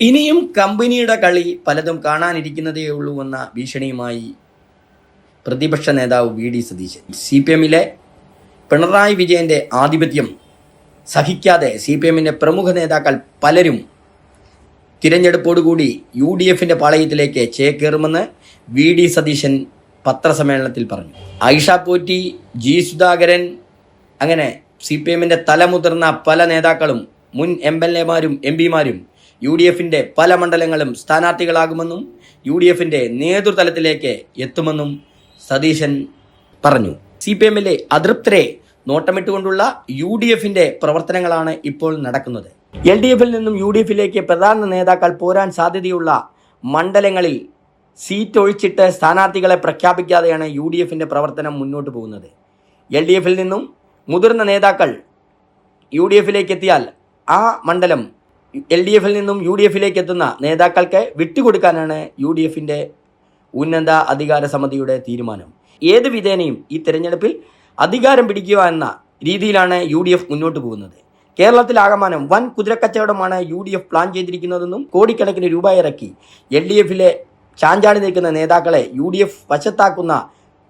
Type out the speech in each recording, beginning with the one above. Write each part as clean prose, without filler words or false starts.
ഇനിയും കമ്പനിയുടെ കളി പലതും കാണാനിരിക്കുന്നതേ ഉള്ളൂ എന്ന ഭീഷണിയുമായി പ്രതിപക്ഷ നേതാവ് വി.ഡി. സതീശൻ. CPM-ലെ പിണറായി വിജയന്റെ ആധിപത്യം സഹിക്കാതെ CPM-ന്റെ പ്രമുഖ നേതാക്കൾ പലരും തിരഞ്ഞെടുപ്പോടുകൂടി UDF-ന്റെ പാളയത്തിലേക്ക് ചേക്കേറുമെന്ന് വി.ഡി. സതീശൻ പത്രസമ്മേളനത്തിൽ പറഞ്ഞു. ആയിഷ പോറ്റി, ജി സുധാകരൻ, അങ്ങനെ CPM-ന്റെ തലമുതിർന്ന പല നേതാക്കളും മുൻ MLA-മാരും MP-മാരും UDF-ന്റെ പല മണ്ഡലങ്ങളും സ്ഥാനാർത്ഥികളാകുമെന്നും UDF-ന്റെ നേതൃതലത്തിലേക്ക് എത്തുമെന്നും സതീശൻ പറഞ്ഞു. CPM-ലെ അതൃപ്തരെ നോട്ടമിട്ടുകൊണ്ടുള്ള UDF-ന്റെ പ്രവർത്തനങ്ങളാണ് ഇപ്പോൾ നടക്കുന്നത്. LDF-ൽ നിന്നും UDF-ലേക്ക് പ്രധാന നേതാക്കൾ പോരാൻ സാധ്യതയുള്ള മണ്ഡലങ്ങളിൽ സീറ്റ് ഒഴിച്ചിട്ട് സ്ഥാനാർത്ഥികളെ പ്രഖ്യാപിക്കാതെയാണ് UDF-ന്റെ പ്രവർത്തനം മുന്നോട്ട് പോകുന്നത്. LDF-ൽ നിന്നും മുതിർന്ന നേതാക്കൾ UDF-ലേക്ക് എത്തിയാൽ ആ മണ്ഡലം LDF-ൽ നിന്നും UDF-ലേക്ക് എത്തുന്ന നേതാക്കൾക്ക് വിട്ടുകൊടുക്കാനാണ് UDF-ന്റെ ഉന്നത അധികാര സമിതിയുടെ തീരുമാനം. ഏത് വിധേനയും ഈ തെരഞ്ഞെടുപ്പിൽ അധികാരം പിടിക്കുക എന്ന രീതിയിലാണ് UDF മുന്നോട്ട് പോകുന്നത്. കേരളത്തിലാകമാനം വൻ കുതിരക്കച്ചവടമാണ് UDF പ്ലാൻ ചെയ്തിരിക്കുന്നതെന്നും കോടിക്കണക്കിന് രൂപ ഇറക്കി LDF-ലെ ചാഞ്ചാടി നിൽക്കുന്ന നേതാക്കളെ UDF വശത്താക്കുന്ന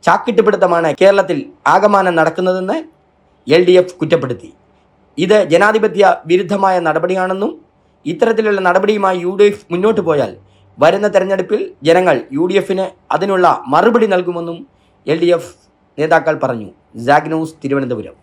ചാക്കിട്ടുപിടുത്തമാണ് കേരളത്തിൽ ആകമാനം നടക്കുന്നതെന്ന് LDF കുറ്റപ്പെടുത്തി. ഇത് ജനാധിപത്യ വിരുദ്ധമായ നടപടിയാണെന്നും ഇത്തരത്തിലുള്ള നടപടിയുമായി UDF മുന്നോട്ട് പോയാൽ വരുന്ന തെരഞ്ഞെടുപ്പിൽ ജനങ്ങൾ UDF-ന് അതിനുള്ള മറുപടി നൽകുമെന്നും LDF നേതാക്കൾ പറഞ്ഞു. Zag news, Thiruvananthapuram.